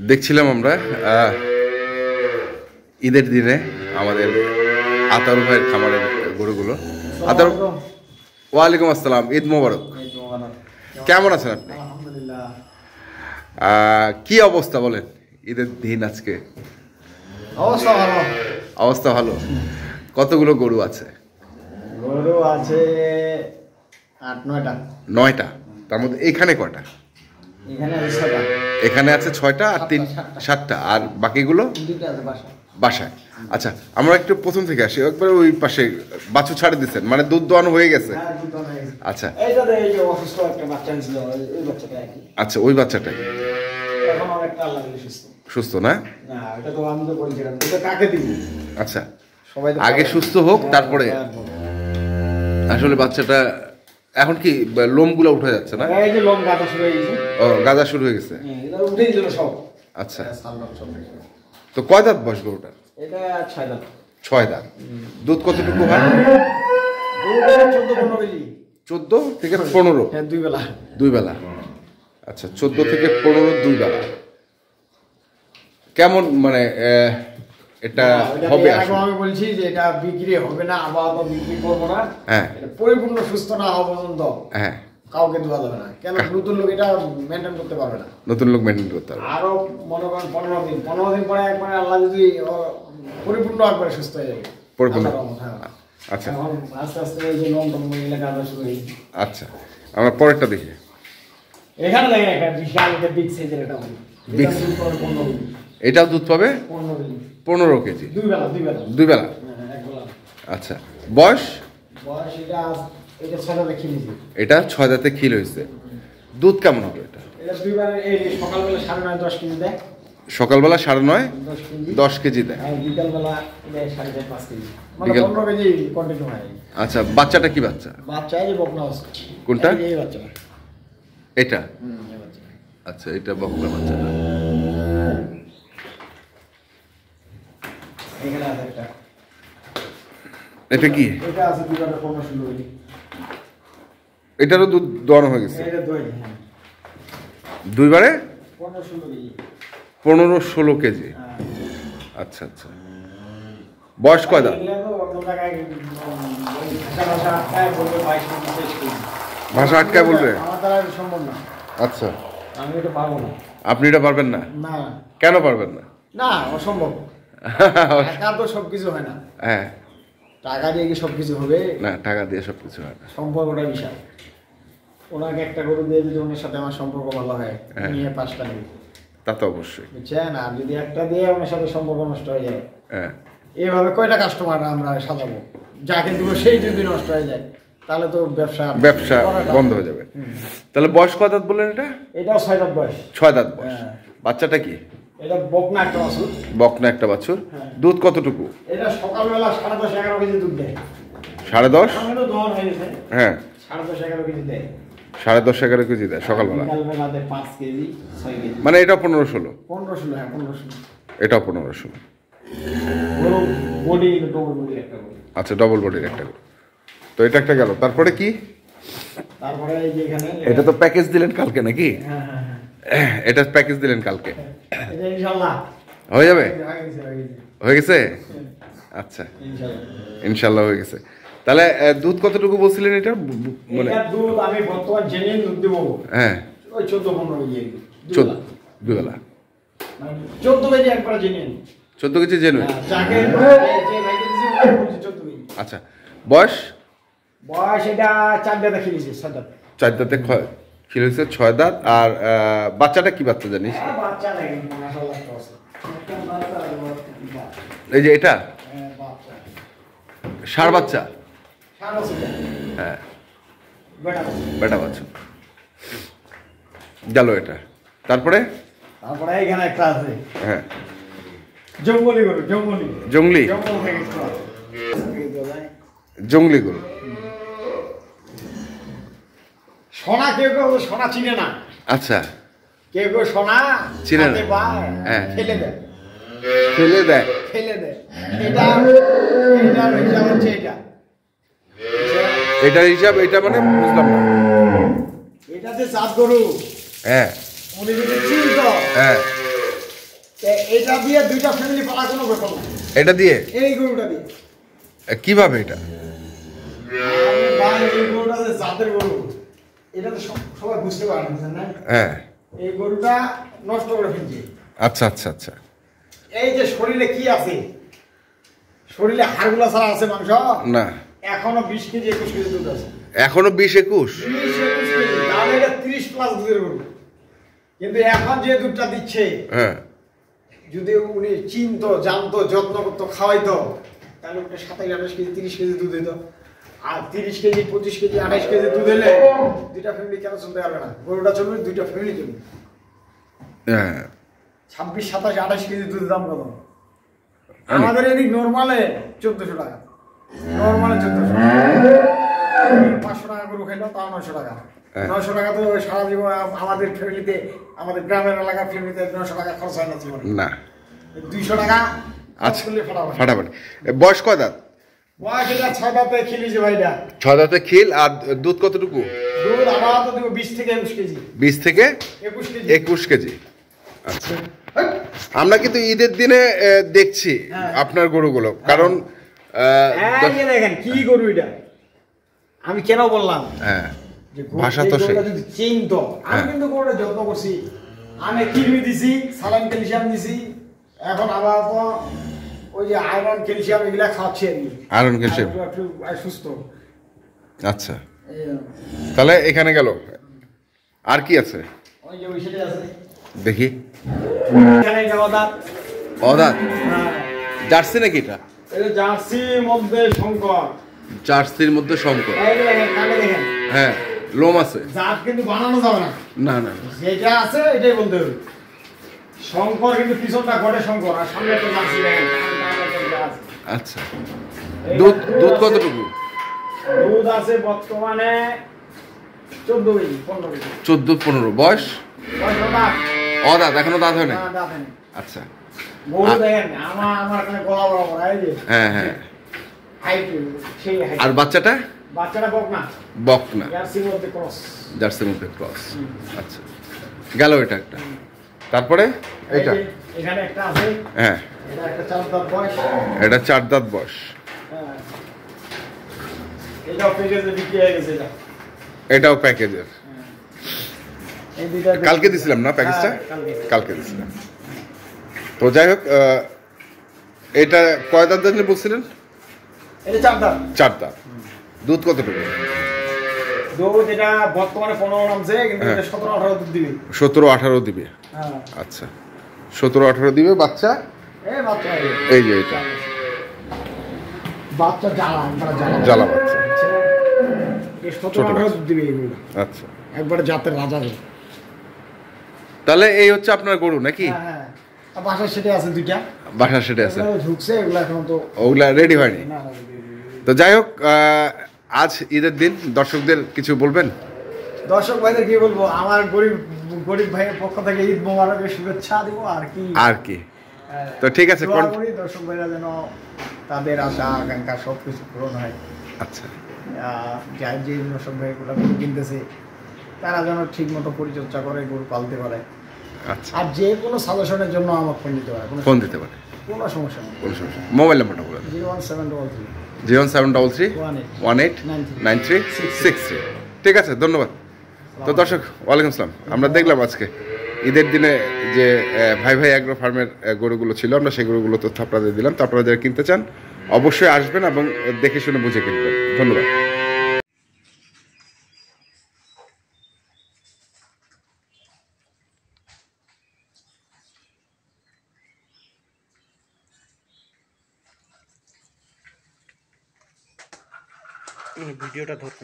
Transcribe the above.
দেখছিলাম আমরা ঈদের দিনে আমাদের আতার ভাইয়ের খামারের গরুগুলো। আতার, ওয়ালাইকুম আসসালাম, ঈদ মোবারক। কেমন আছেন আপনি? কি অবস্থা বলেন ঈদের দিন আজকে? অবস্থা ভালো। কতগুলো গরু আছে? গরু আছে 8-9টা। 9টা? তার মধ্যে এখানে কয়টা? এখানে আছে 6টা আর 7টা, আর বাকিগুলো বাসায়। আচ্ছা, আমরা একটু প্রথম থেকে আসি। একবার ওই পাশে বাছুর ছাড়ে দিচ্ছেন, মানে দুধ দোয়ানো হয়ে গেছে? আচ্ছা আচ্ছা, ওই বাচ্চাটাই সুস্থ না? আচ্ছা, আগে সুস্থ হোক, তারপরে আসলে বাচ্চাটা এখন কি লোমগুলো উঠে যাচ্ছে না? ও, গাদা শুরু হয়ে গেছে। আচ্ছা, তো কয় দাঁত বয়স গরুটা? 6 দাঁত। দুধ কতটুকু হয়? 14 থেকে 15। দুই বেলা। আচ্ছা, 14 থেকে 15 দুই বেলা। কেমন মানে এটা হবে? আমি বলছি যে এটা বিক্রি হবে না, আবার বিক্রি করবো না। হ্যাঁ, পরিপূর্ণ সুস্থ না হওয়া পর্যন্ত হ্যাঁ কাউকে দেওয়া যাবে না। কেন? নতুন লোক এটা মেনটেন করতে পারবে না। নতুন লোক মেনটেন করতে পারবে। আরো মনে করেন 15 দিন পরে একবার আল্লাহ যদি পরিপূর্ণ একবার সুস্থ হয়ে যাবে। পরিপূর্ণ। আচ্ছা, এখন আস্তে আস্তে এই যে লং টার্ম এলাকা শুরু হয়েছে। আচ্ছা, আমরা পরেরটা দেখি। এখানে দেখেন একটা বিশাল একটা বিগ সাইজের এটা হবে। এটাও দুধ পাবে 15 কেজি। দুই বেলা। আচ্ছা, বয়স? এটা 6 দাঁতে খিল হয়েছে। দুধ কেমন হবে এটা? সকালবেলা 9.5 10 কেজি দেয়। আচ্ছা, বাচ্চাটা কি বাচ্চা? কোনটা? এটা? আচ্ছা, এটা বকনা বাচ্চাটা। এটা কি? এটারও দুধ দোয়ানো হয়ে গেছে? দুইবারে 15-16 কেজি। আচ্ছা আচ্ছা, বয়স কয় দাঁত? ভাষা আটকায় বলবে? আচ্ছা, আপনি এটা পারবেন না? কেন পারবেন না? না, অসম্ভব। টাকা তো সবকিছু হয় না। হ্যাঁ, টাকা দিয়ে কি সবকিছু হবে? না, টাকা দিয়ে সবকিছু হয় না। সম্পর্কটা বিশাল। ওনাকে একটা গরু দিয়ে যদি ওনার সাথে আমার সম্পর্ক ভালো হয়, নিয়ে 5টা নিয়ে, তা তো অবশ্যই, বুঝছেন? আর যদি একটা দিয়ে ওনার সাথে সম্পর্ক নষ্ট হয়ে যায়, হ্যাঁ, এইভাবে কয়টা কাস্টমার আমরা সাজাবো? যাকে দিব সেই যদি নষ্ট হয়ে যায়, তাহলে তো ব্যবসা বন্ধ হয়ে যাবে। তাহলে বয়স কত দাঁত বললেন এটা? এটাও 6 দাঁত বয়স। 6 দাঁত বয়স। বাচ্চাটা কি? এটা বকনা একটা বাছুর। বকনা একটা বাছুর। দুধ কতটুকু? এটা সকালবেলা 10.5-11 কেজি দুধ দেয়। 10.5? হ্যাঁ, 10.5-11 কেজি দেয়। 10.5-11 কেজি দেয় সকালবেলা। বিকালবেলাতে 5 কেজি 6 কেজি। মানে এটা 15-16? 15-16, হ্যাঁ 15-16। এটাও 15-16। বডি ডবল বডি একটা গরু। আচ্ছা, ডবল বডির একটা গরু। তো এটা একটা গেল। তারপরে কি? তারপরে এই যে এখানে এটা তো প্যাকেজ দিলেন কালকে নাকি? হ্যাঁ, এটা প্যাকেজ দিলেন কালকে। এটা ইনশাআল্লাহ হয়ে যাবে? হয়ে গেছে? আচ্ছা, ইনশাআল্লাহ হয়ে গেছে। তাহলে দুধ কতটুকু বলছিলেন এটা? মানে দুধ আমি বর্তমান জেনুইন দুধ দেব। হ্যাঁ, ওই 14-15 কেজি। দুবেলা। মানে 14 কেজি একবার জেনুইন। 14 KG genuine. যাকে যে ভাইকে দিছি ওই বলছি 14 কেজি। আচ্ছা, বয়স? এটা 4 দাঁতে খিলেছে, 7 দাঁত। 4 দাঁতে খিলেছে, 6 দাঁত। আর বাচ্চাটা কি বাচ্চা জানিস? বাচ্চা লাগে মাশাআল্লাহ তো আছে। এই যে এটা বাচ্চা। ষাঁড় বাচ্চা? ষাঁড় বাচ্চা। হ্যাঁ, বেটা বাচ্চা গেল এটা। তারপরে এখানে একটা আছে। হ্যাঁ, জঙ্গলি গরু। জঙ্গলি গরু। সোনা কেউ সোনা চিনে না। আচ্ছা, কেউ সোনা চিনে না। হ্যাঁ, ফেলে দেয়। এটার হিসাব এটা মানে বুঝলাম না। এটা যে জাত গরু, হ্যাঁ, উনি যদি চিনত, হ্যাঁ, এটা দিয়ে দুইটা ফ্যামিলি পালা কোনো ব্যাপার না। এটা দিয়ে এই গরুটা দিয়ে কিভাবে এটা? এই গরুটা যে জাতের গরু, এটা তো সবাই বুঝতে পারে না। হ্যাঁ, এই গরুটা নষ্ট করে ফেলছে। আচ্ছা আচ্ছা আচ্ছা। এই যে শরীরে কি আছে, শরীরে হাড়গুলা ছাড়া আছে মাংস না, এখনো 20 কেজি 21 কেজি দুধ আছে। এখনো 20-21? 20-21 কেজি, তাহলে এটা 30 প্লাস দুধের গরু। কিন্তু এখন যে দুধটা দিচ্ছে, হ্যাঁ, যদি উনি চিনতো, জানতো, যত্ন করতো, খাওয়াইতো, তাহলে ওটা 27-28 কেজি 30 কেজি দুধ দিত। আর 30 কেজি 25 কেজি 28 কেজি দুধ এলে দুইটা ফ্যামিলি কেন চলতে পারবে না? গরুটা চলবে, দুইটা ফ্যামিলি চলবে। হ্যাঁ, 26, 27, 28 কেজি দুধের দাম কত? আমাদের এদিক নর্মালে 1400 টাকা, নর্মালে 1400, 500 টাকা গরু খাইলো তাও 900 টাকা। 900 টাকা তো সারা জীবন আমাদের ফ্যামিলিতে, আমাদের গ্রামের এলাকার ফ্যামিলিতে 900 টাকা খরচ হয় না জীবনে। না, 200 টাকা। আচ্ছা, ফাটাফাটি। বয়স কয় দাঁত? বয়স এটা 6 দাঁতে খিলিছে ভাইটা। 6 দাঁতে খিল। আর দুধ কতটুকু? দুধ আমার তো দিব 20 থেকে 21 কেজি। 20 থেকে 21 কেজি। 21 কেজি। আচ্ছা, আমরা কিন্তু ঈদের দিনে দেখছি আপনার গরুগুলো, কারণ দেখেন কি গরু এটা। আমি কেন বললাম, হ্যাঁ, যে ভাষা তো সেই। যদি চিনতো, আমি কিন্তু গরুটা যত্ন করছি, আমি কিডনি দিছি, সালাইন ক্যালসিয়াম দিছি, এখন আবার তো ওই যে আয়রন ক্যালসিয়াম এগুলা খাওয়াচ্ছি আর কি। আয়রন ক্যালসিয়াম, একটু সুস্থ। আচ্ছা, তাহলে এখানে গেল। আর কি আছে? ওই যে ওই সেটা আছে, দেখি। এখানে একটা অদাত। অদাত? হ্যাঁ, জার্সি নাকি এটা? এটা জার্সির মধ্যে শঙ্কর। জার্সির মধ্যে শঙ্কর। এই দেখেন, কানে দেখেন। হ্যাঁ, লোম আছে। জাত কিন্তু বানানো যাবে না। না না, যেটা আছে এটাই বলতে হবে। শঙ্কর কিন্তু পিছনটা ঘটে শঙ্কর, আর সামনে একটা জার্সি দেখেন। আচ্ছা, দুধ দুধ কতটুকু? দুধ আছে বর্তমানে 14 কেজি 15 কেজি। 14-15। বয়স? অদাঁত, এখনো দাঁত হয় না? আচ্ছা, গরু দেখেন আমার এখানে গলা বরাবর, এই যে হ্যাঁ হ্যাঁ। হাইট, সেই হাইট। আর বাচ্চাটা? বাচ্চাটা বকনা। বকনা, জার্সির মধ্যে ক্রস। জার্সির মধ্যে ক্রস। আচ্ছা, গেল এটা একটা। তারপরে এটা এখানে একটা আছে। হ্যাঁ, এটা একটা 4 দাঁত বয়স। এটা 4 দাঁত বয়স। হ্যাঁ, এটাও প্যাকেজে বিক্রি হয়ে গেছে এটা। এটাও প্যাকেজের। এই দুইটা কালকে দিছিলাম না প্যাকেজটা? কালকে দিছিলাম। তো যাই হোক, এটা কয় দাঁত জানি বলছিলেন? এটা 4 দাঁত। 4 দাঁত। দুধ কতটুকু? দুধ এটা বর্তমানে 15 নামছে, কিন্তু এটা 17-18 দুধ দিবে। 17-18 দিবে। হ্যাঁ, আচ্ছা, 17-18 দিবে। বাচ্চা এই বাচ্চা, এই যে এটা বাচ্চা জ্বালা, জ্বালা বাচ্চা। এই 17-18 দুধ দিবে এগুলো। আচ্ছা, একবার জাতের রাজা। তাহলে এই হচ্ছে আপনার গরু নাকি? হ্যাঁ, বাসার সেটে আছে দুইটা। বাসার সেটে আছে, ঢুকছে, এগুলো এখন তো ওগুলা রেডি হয়নি। না। তো যাই হোক, আজ ঈদের দিন, দর্শকদের কিছু বলবেন? দর্শক ভাইদের কি বলবো, আমার গরিব ভাইয়ের পক্ষ থেকে ঈদ মোবারকের শুভেচ্ছা দিব। আর কি তো ঠিক আছে, দোয়া করি দর্শক ভাইরা যেন তাদের আশা আকাঙ্ক্ষা সবকিছু পূরণ হয়। আচ্ছা, যাই যে দর্শক ভাইগুলো গরু কিনতেছে, তারা যেন ঠিক মতো পরিচর্যা করে, গরু পালতে পারে। আচ্ছা, আর যে কোনো সাজেশনের জন্য আমার ফোন দিতে পারে, ফোন দিতে পারে, কোনো সমস্যা নেই। কোনো সমস্যা। মোবাইল নাম্বারটা বলে দেন। 01733 01733-189363। ঠিক আছে, ধন্যবাদ। তো দর্শক, ওয়ালাইকুম আসসালাম। আমরা দেখলাম আজকে ঈদের দিনে যে ভাই ভাই অ্যাগ্রো ফার্মের গরুগুলো ছিল, আমরা সেই গরুগুলো তথ্য আপনাদের দিলাম। তো আপনারা যারা কিনতে চান অবশ্যই আসবেন এবং দেখে শুনে বুঝে কিনবেন। ধন্যবাদ। ভিডিওটা ধরতে